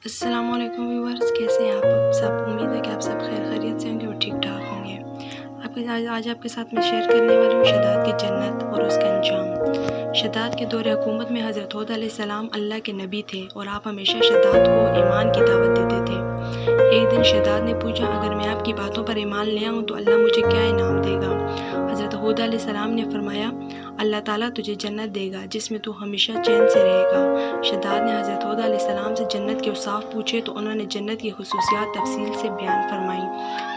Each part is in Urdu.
السلام علیکم ویورز، کیسے ہیں آپ سب؟ امید ہے کہ آپ سب خیر خیریت سے ہوں گے اور ٹھیک ٹھاک ہوں گے۔ آج آپ کے ساتھ میں شیئر کرنے والی ہوں شداد کی جنت اور اس کا انجام۔ شداد کے دور حکومت میں حضرت ہود علیہ السلام اللہ کے نبی تھے اور آپ ہمیشہ شداد کو ایمان کی دعوت دیتے تھے۔ ایک دن شداد نے پوچھا، اگر میں آپ کی باتوں پر ایمان لے آؤں تو اللہ مجھے کیا انعام دے گا؟ حضرت ہود علیہ السلام نے فرمایا، اللہ تعالیٰ تجھے جنت دے گا جس میں تو ہمیشہ چین سے رہے گا۔ شداد نے حضرت ہود علیہ السلام سے جنت کے اوصاف پوچھے تو انہوں نے جنت کی خصوصیات تفصیل سے بیان فرمائی۔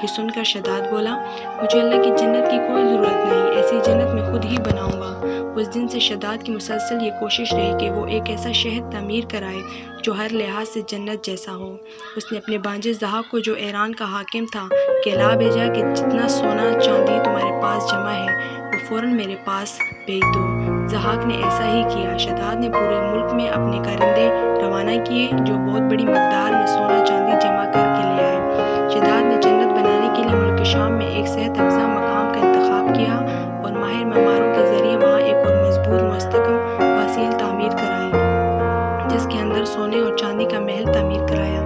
یہ سن کر شداد بولا، مجھے اللہ کی جنت کی کوئی ضرورت نہیں، ایسی جنت میں خود ہی بناؤں گا۔ اس دن سے شداد کی مسلسل یہ کوشش رہی کہ وہ ایک ایسا شہر تعمیر کرائے جو ہر لحاظ سے جنت جیسا ہو۔ اس نے اپنے بانجے ضحاک کو، جو ایران کا حاکم تھا، کہلا بھیجا کہ جتنا سونا چاندی تمہارے پاس جمع ہے وہ فوراً میرے پاس بھیج دو۔ ضحاک نے ایسا ہی کیا۔ شداد نے پورے ملک میں اپنے کارندے روانہ کیے جو بہت بڑی مقدار میں سونا چاندی جمع کر کے لے آئے۔ شداد نے جنت بنانے کے لیے ملک شام میں ایک صحت افزا مقام کا انتخاب کیا اور ماہر معماروں کے ذریعے وہاں ایک اور مضبوط مستحکم فصیل تعمیر کرائی، جس کے اندر سونے اور چاندی کا محل تعمیر کرایا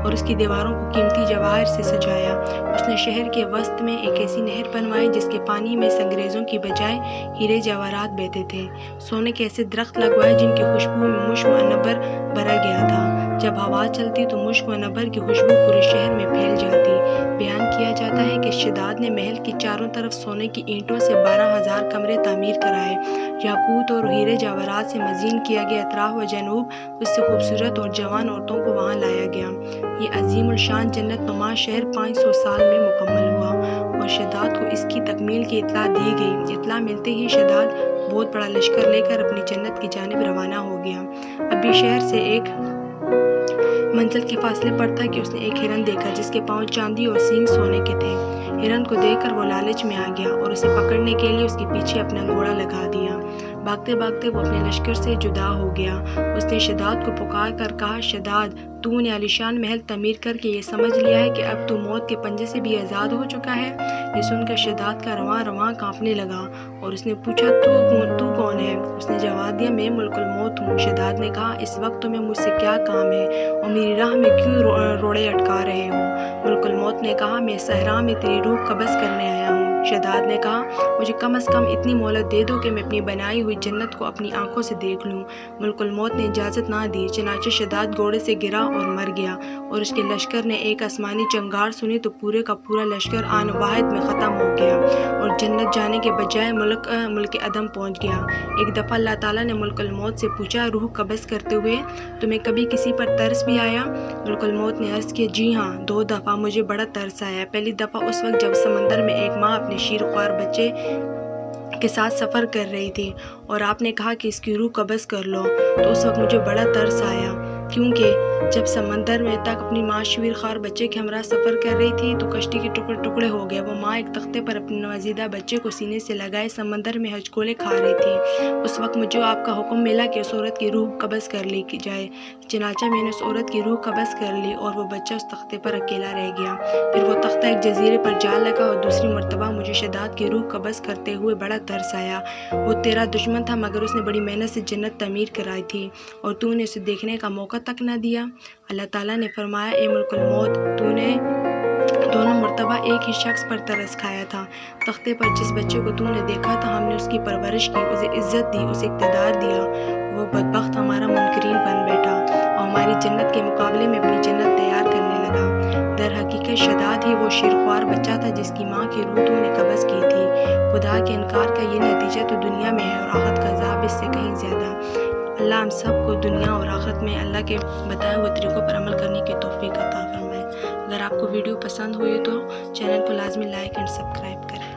اور اس کی دیواروں کو قیمتی جواہر سے سجایا۔ اس نے شہر کے وسط میں ایک ایسی نہر بنوائی جس کے پانی میں سنگریزوں کی بجائے ہیرے جواہرات بہتے تھے۔ سونے کے ایسے درخت لگوائے جن کی خوشبو میں مشک و عنبر بھرا گیا تھا۔ جب ہوا چلتی تو مشک و عنبر کی خوشبو پورے شہر میں پھیل جاتی۔ بیان کیا جاتا ہے کہ شداد نے محل کی چاروں طرف سونے کی اینٹوں سے 12,000 کمرے تعمیر کرائے۔ یاقوت اور ہیرے جواہرات سے مزین کیا گیا اطراف و جنوب اس سے خوبصورت اور جوان عورتوں کو وہاں لایا گیا۔ یہ عظیم الشان جنت نما شہر 500 سال میں مکمل ہوا اور شداد کو اس کی تکمیل کی اطلاع دی گئی۔ اطلاع ملتے ہی شداد بہت بڑا لشکر لے کر اپنی جنت کی جانب روانہ ہو گیا۔ ابھی شہر سے ایک منزل کے فاصلے پر تھا کہ اس نے ایک ہرن دیکھا جس کے پاؤں چاندی اور سینگ سونے کے تھے۔ ہرن کو دیکھ کر وہ لالچ میں آ گیا اور اسے پکڑنے کے لیے اس کے پیچھے اپنا گھوڑا لگا دیا۔ بھاگتے بھاگتے وہ اپنے لشکر سے جدا ہو گیا۔ اس نے شداد کو پکار کر کہا، شداد، تو نے عالیشان محل تعمیر کر کے یہ سمجھ لیا ہے کہ اب تو موت کے پنجے سے بھی آزاد ہو چکا ہے؟ یہ سن کر شداد کا رواں رواں کانپنے لگا اور اس نے پوچھا، تو کون ہے؟ اس نے جواب دیا، میں ملک الموت ہوں۔ شداد نے کہا، اس وقت تمہیں مجھ سے کیا کام ہے اور میری راہ میں کیوں روڑے اٹکا رہے ہو؟ ملک الموت نے کہا، میں صحرا میں تیری روح قبض کرنے آیا ہوں۔ شداد نے کہا، مجھے کم از کم اتنی مہلت دے دو کہ میں اپنی بنائی ہوئی جنت کو اپنی آنکھوں سے دیکھ لوں۔ ملک الموت نے اجازت نہ دی، چنانچہ شداد گھوڑے سے گرا اور مر گیا اور اس کے لشکر نے ایک آسمانی چنگار سنی تو پورے کا پورا لشکر آن واحد میں ختم ہو گیا اور جنت جانے کے بجائے ملک عدم پہنچ گیا۔ ایک دفعہ اللہ تعالیٰ نے ملک الموت سے پوچھا، روح قبض کرتے ہوئے تمہیں کبھی کسی پر ترس بھی آیا؟ ملک الموت نے عرض کیا، جی ہاں، 2 دفعہ مجھے بڑا ترس آیا۔ پہلی دفعہ اس وقت جب سمندر میں ایک ماں اپنے شیرخوار بچے کے ساتھ سفر کر رہی تھی اور آپ نے کہا کہ اس کی روح قبض کر لو، تو اس وقت مجھے بڑا ترس آیا، کیونکہ جب سمندر میں تک اپنی ماں شیرخوار بچے کے ہمراہ سفر کر رہی تھی تو کشتی کے ٹکڑے ٹکڑے ہو گئے۔ وہ ماں ایک تختے پر اپنے نوزائیدہ بچے کو سینے سے لگائے سمندر میں ہچکولے کھا رہی تھی۔ اس وقت مجھے آپ کا حکم ملا کہ اس عورت کی روح قبض کر لی جائے، چنانچہ میں نے اس عورت کی روح قبض کر لی اور وہ بچہ اس تختے پر اکیلا رہ گیا۔ پھر وہ تختہ ایک جزیرے پر جا لگا اور دوسری مرتبہ مجھے شداد کی روح قبض کرتے ہوئے بڑا ترس آیا۔ وہ تیرا دشمن تھا مگر اس نے بڑی محنت سے جنت تعمیر کرائی تھی اور تو نے اسے دیکھنے کا موقع تک نہ دیا۔ اللہ تعالیٰ نے فرمایا، اے ملک الموت، تو نے دونوں مرتبہ ایک ہی شخص پر ترس کھایا تھا۔ تختے پر جس بچے کو تو نے دیکھا تھا ہم نے اس کی پرورش کی، اسے عزت دی، اسے اقتدار دیا۔ وہ بدبخت ہمارا منکرین بن بیٹھا اور ہماری جنت کے مقابلے میں اپنی جنت تیار کرنے لگا۔ در حقیقت شداد ہی وہ شیرخوار بچہ تھا جس کی ماں کی روح تو نے قبض کی تھی۔ خدا کے انکار کا یہ نتیجہ تو دنیا میں ہے اور آخرت کا عذاب اس سے کہیں زیادہ۔ اللہ ہم سب کو دنیا اور آخرت میں اللہ کے بتائے ہوئے طریقوں پر عمل کرنے کی توفیق عطا فرمائے۔ اگر آپ کو ویڈیو پسند ہوئی تو چینل کو لازمی لائک اینڈ سبسکرائب کریں۔